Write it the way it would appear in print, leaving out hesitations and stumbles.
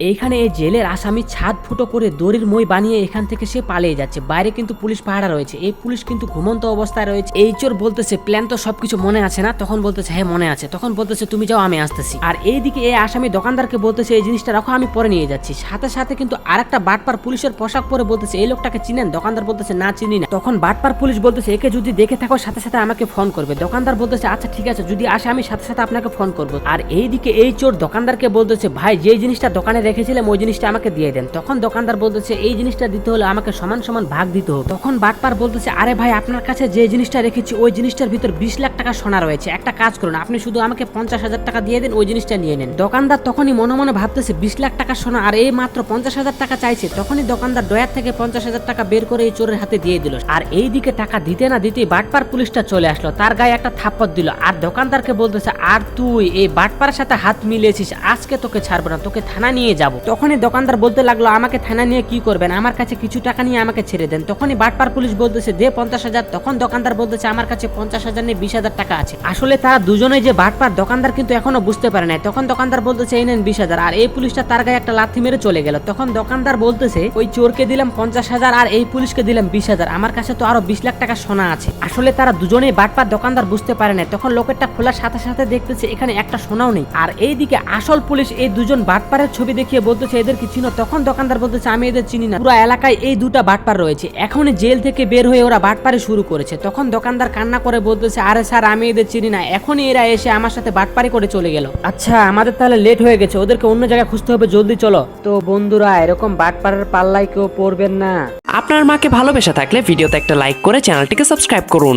এইখানে এই জেলের আসামি ছাদ ফুটো করে দড়ির মই বানিয়ে এখান থেকে সে পালিয়ে যাচ্ছে। বাইরে কিন্তু পুলিশ পাহারা রয়েছে। এই পুলিশ কিন্তু ঘুমন্ত অবস্থায় রয়েছে। এই চোর বলতেছে প্ল্যান তো সবকিছু মনে আছে না? তখন বলতেছে হ্যাঁ মনে আছে। তখন বলতেছে তুমি যাও আমি আসতেছি। আর এইদিকে এই আসামি দোকানদারকে বলতেছে এই জিনিসটা রাখো আমি পরে নিয়ে যাচ্ছি। সাথে সাথে কিন্তু আরেকটা বাটপার পুলিশের পোশাক পরে বলতেছে এই লোকটাকে চিনেন? দোকানদার বলতেছে না চিনি না। তখন বাটপার পুলিশ বলতেছে একে যদি দেখে থাকো সাথে সাথে আমাকে ফোন করবে। দোকানদার বলতেছে আচ্ছা ঠিক আছে, যদি আসে আমি সাথে সাথে আপনাকে ফোন করবো। আর এইদিকে এই চোর দোকানদারকে বলতেছে ভাই যে জিনিসটা দোকানে রেখেছিলাম ওই জিনিসটা আমাকে দিয়ে দেন। তখন দোকানদার বলতেছে এই জিনিসটা দিতে হলে আমাকে সমান সমান ভাগ দিতে হবে। তখন বাটপার বলতেছে আরে ভাই আপনার কাছে যে জিনিসটা রেখেছি ওই জিনিসটার ভিতর 20 লাখ টাকা সোনা রয়েছে। একটা কাজ করুন, আপনি শুধু আমাকে 50,000 টাকা দিয়ে দেন, ওই জিনিসটা নিয়ে নেন। দোকানদার তখনই মনে মনে ভাবতেছে 20 লাখ টাকা সোনা আর এই মাত্র 50,000 টাকা চাইছে। তখনই দোকানদার ডয়ার থেকে 50,000 টাকা বের করে এই চোরের হাতে দিয়ে দিল। আর এইদিকে টাকা দিতে না দিতেই বাটপার পুলিশটা চলে আসলো, তার গায়ে একটা থাপ্পড় দিল। আর দোকানদারকে বলতেছে আর তুই এই বাটপারের সাথে হাত মিলিয়েছিস, আজকে তোকে ছাড়বো না, তোকে থানা নিয়ে যাবো। তখনই দোকানদার বলতে লাগলো আমাকে থানা নিয়ে কি করবেন, আমার কাছে কিছু টাকা নিয়ে আমাকে ছেড়ে দেন। তখনই বাটপার পুলিশ বলতেছে দে 50,000। তখন দোকানদার বলতেছে আমার কাছে 50,000 নিয়ে 20,000 টাকা আছে। আসলে তারা দুজনেই যে বাটপার দোকানদার কিন্তু এখনো বুঝতে পারে নাই। তখন দোকানদার বলতেছে এই নেন 20,000। আর এই পুলিশটা তার গায়ে একটা লাথি মেরে চলে গেল। তখন দোকানদার বলতেছে ওই চোরকে দিলাম 50,000 আর এই পুলিশকে দিলাম 20,000, আমার কাছে তো আরো 20 লাখ টাকা সোনা আছে। আসলে তারা দুজনেই বাটপার দোকানদার বুঝতে পারে না। তখন লোকেরটা খোলার সাথে সাথে দেখতেছে এখানে একটা সোনাও নেই। আর এইদিকে আসল পুলিশ এই দুজন বাটপারের ছবি দেখিয়ে বলতেছে এদের কি চিনো? তখন দোকানদার বলতেছে আমি এদের চিনি না, পুরো এলাকায় এই দুটা বাটপার রয়েছে, এখনই জেল থেকে বের হয়ে ওরা বাটপারে শুরু করেছে। তখন দোকানদার কান্না করে বলতেছে আরে স্যার আমি এদের চিনি না, এখনই এরা এসে আমার সাথে বাটপারি করে চলে গেল। আচ্ছা আমাদের তাহলে লেট হয়ে গেছে, ওদেরকে অন্য জায়গায় খুঁজতে হবে, জলদি চলো। তো বন্ধুরা এরকম বাটপারের পাল্লায় কেউ পড়বেন না। আপনার মাকে ভালোবেসে থাকলে ভিডিওতে একটা লাইক করে চ্যানেলটিকে সাবস্ক্রাইব করুন।